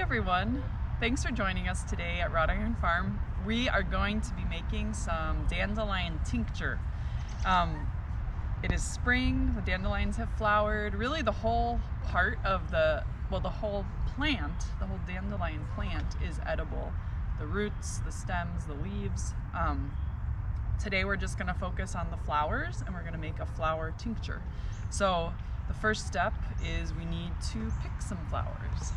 everyone, thanks for joining us today at Wrought Iron Farm. We are going to be making some dandelion tincture. It is spring, the dandelions have flowered. Really the whole part of the whole plant, the whole dandelion plant is edible. The roots, the stems, the leaves. Today we're just gonna focus on the flowers and we're gonna make a flower tincture. So the first step is we need to pick some flowers.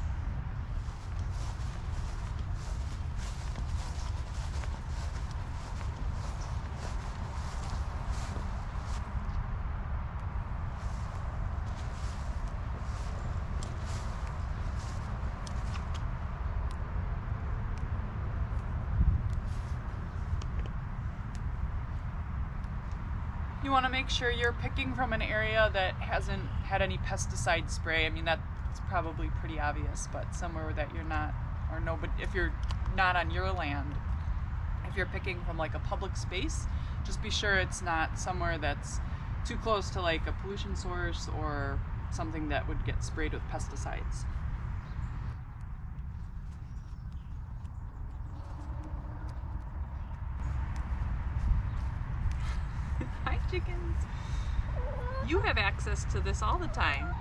You want to make sure you're picking from an area that hasn't had any pesticide spray. I mean, that's probably pretty obvious, but somewhere that you're not, or nobody, if you're not on your land, if you're picking from like a public space, just be sure it's not somewhere that's too close to like a pollution source or something that would get sprayed with pesticides. Hi chickens! You have access to this all the time.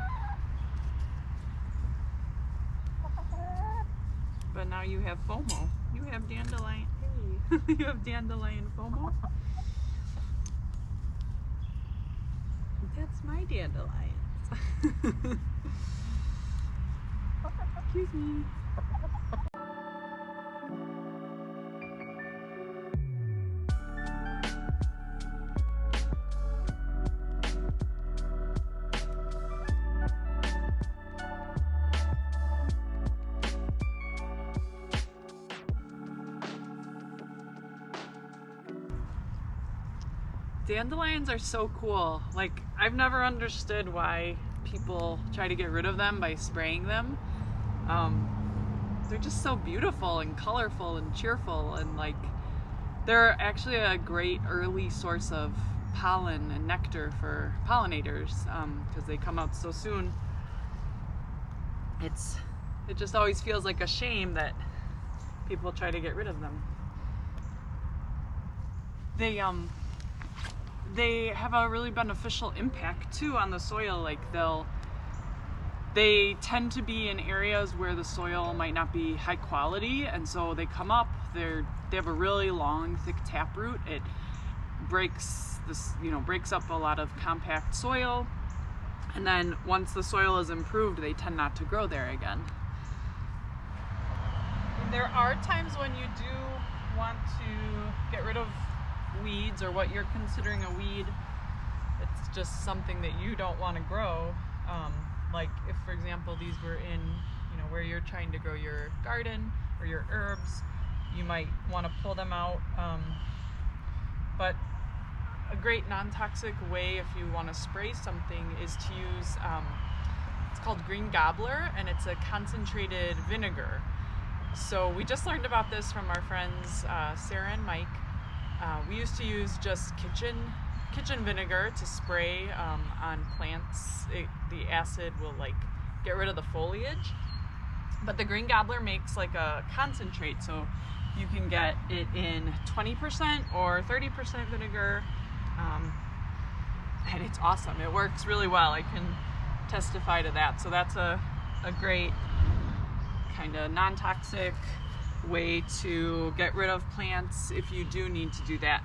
But now you have FOMO. You have dandelion. Hey. You have dandelion FOMO. That's my dandelions. Excuse me. Dandelions are so cool. Like, I've never understood why people try to get rid of them by spraying them. They're just so beautiful and colorful and cheerful, and like they're actually a great early source of pollen and nectar for pollinators because they come out so soon. It just always feels like a shame that people try to get rid of them. They have a really beneficial impact too on the soil. Like they tend to be in areas where the soil might not be high quality, and so they come up. They have a really long, thick taproot. It breaks up a lot of compact soil, and then once the soil is improved, they tend not to grow there again. There are times when you do want to get rid of weeds, or what you're considering a weed. It's just something that you don't want to grow. Like if, for example, these were in, where you're trying to grow your garden or your herbs, you might want to pull them out. But a great non-toxic way if you want to spray something is to use, it's called green gobbler, and it's a concentrated vinegar. So we just learned about this from our friends Sarah and Mike. We used to use just kitchen vinegar to spray on plants. The acid will like get rid of the foliage, but the green gobbler makes like a concentrate, so you can get it in 20% or 30% vinegar, and it's awesome. It works really well. I can testify to that. So that's a great kind of non-toxic way to get rid of plants if you do need to do that.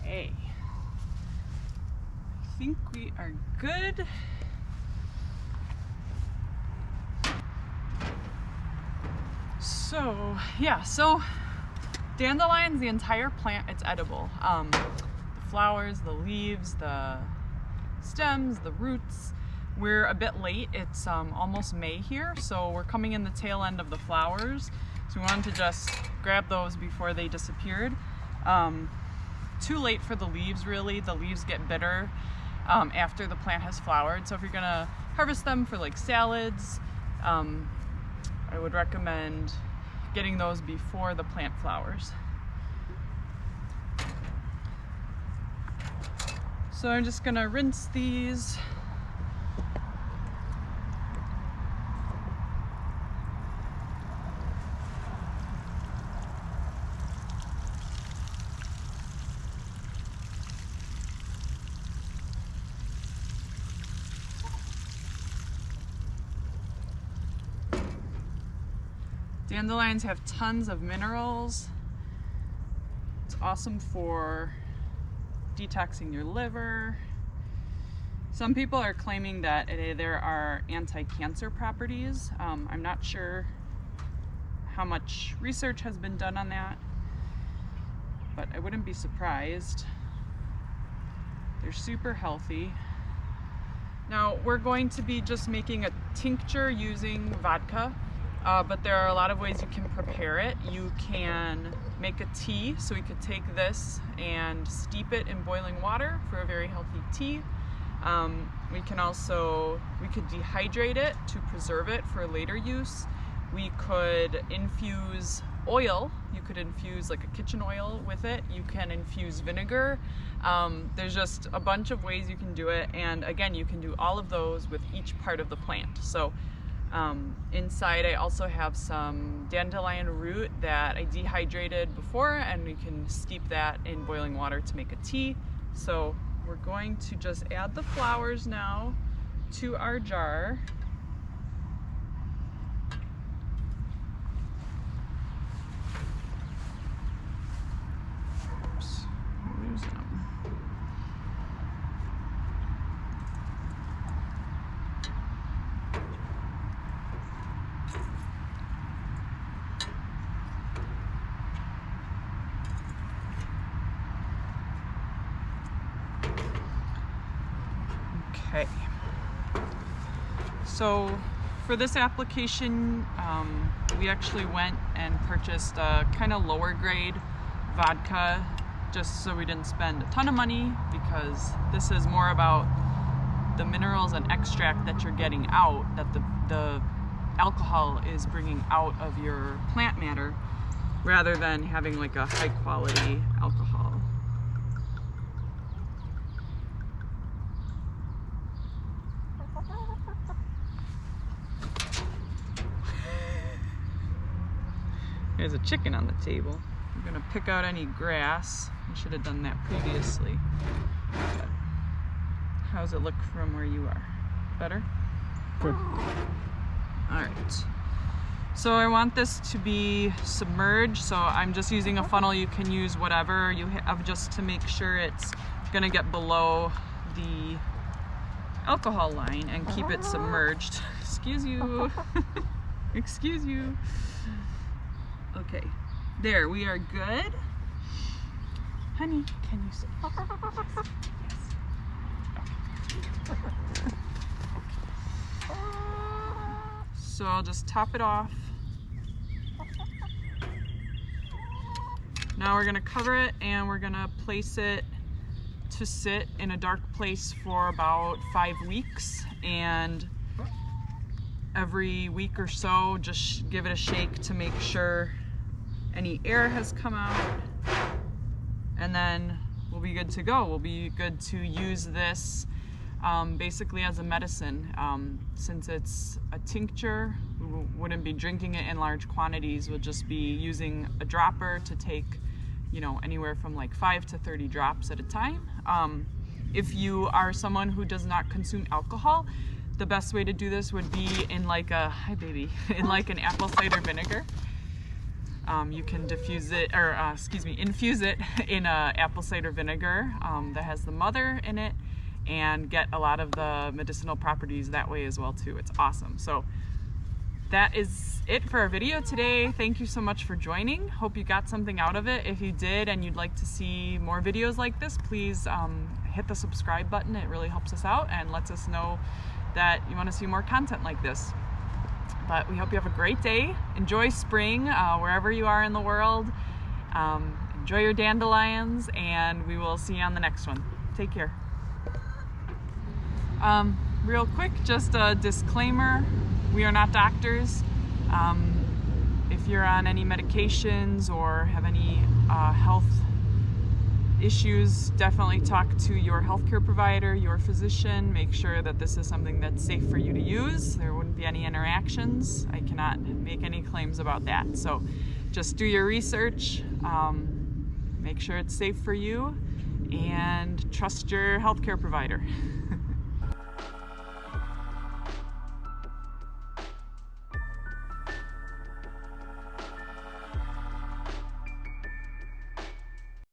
Okay, I think we are good. So yeah, so Dandelions, the entire plant, it's edible. The flowers, the leaves, the stems, the roots. We're a bit late. It's almost May here, so we're coming in the tail end of the flowers. So we wanted to just grab those before they disappeared. Too late for the leaves, really. The leaves get bitter after the plant has flowered. So if you're gonna harvest them for like salads, I would recommend getting those before the plant flowers. So I'm just gonna rinse these. Dandelions have tons of minerals. It's awesome for detoxing your liver. Some people are claiming that there are anti-cancer properties. I'm not sure how much research has been done on that, but I wouldn't be surprised. They're super healthy. Now we're going to be just making a tincture using vodka. But there are a lot of ways you can prepare it. You can make a tea, so we could take this and steep it in boiling water for a very healthy tea. We could dehydrate it to preserve it for later use. We could infuse oil. You could infuse like a kitchen oil with it. You can infuse vinegar. There's just a bunch of ways you can do it, and again, you can do all of those with each part of the plant. So inside I also have some dandelion root that I dehydrated before, and we can steep that in boiling water to make a tea. So we're going to just add the flowers now to our jar. Oops, lose them. Okay, so for this application, we actually went and purchased a kind of lower grade vodka just so we didn't spend a ton of money, because this is more about the minerals and extract that you're getting out, that the alcohol is bringing out of your plant matter, rather than having like a high quality alcohol. There's a chicken on the table. I'm gonna pick out any grass. I should have done that previously. But how's it look from where you are? Better? Good. All right. So I want this to be submerged, so I'm just using a funnel. You can use whatever you have just to make sure it's gonna get below the alcohol line and keep it submerged. Excuse you. Excuse you. Okay, there, we are good. Honey, can you sit? Yes. So I'll just top it off. Now we're gonna cover it, and we're gonna place it to sit in a dark place for about 5 weeks, and every week or so just give it a shake to make sure any air has come out, and then we'll be good to go. We'll be good to use this basically as a medicine. Since it's a tincture, we wouldn't be drinking it in large quantities. We'll just be using a dropper to take, you know, anywhere from like 5 to 30 drops at a time. If you are someone who does not consume alcohol, the best way to do this would be in like a, hi baby, in like an apple cider vinegar. You can diffuse it, or infuse it in a apple cider vinegar that has the mother in it, and get a lot of the medicinal properties that way as well too. It's awesome. So that is it for our video today. Thank you so much for joining. Hope you got something out of it. If you did and you'd like to see more videos like this, please hit the subscribe button. It really helps us out and lets us know that you want to see more content like this. But we hope you have a great day. Enjoy spring wherever you are in the world. Enjoy your dandelions, and we will see you on the next one. Take care. Real quick, just a disclaimer. We are not doctors. If you're on any medications or have any health issues, definitely talk to your healthcare provider, your physician. Make sure that this is something that's safe for you to use. There wouldn't be any interactions. I cannot make any claims about that. So just do your research, make sure it's safe for you, and trust your healthcare provider.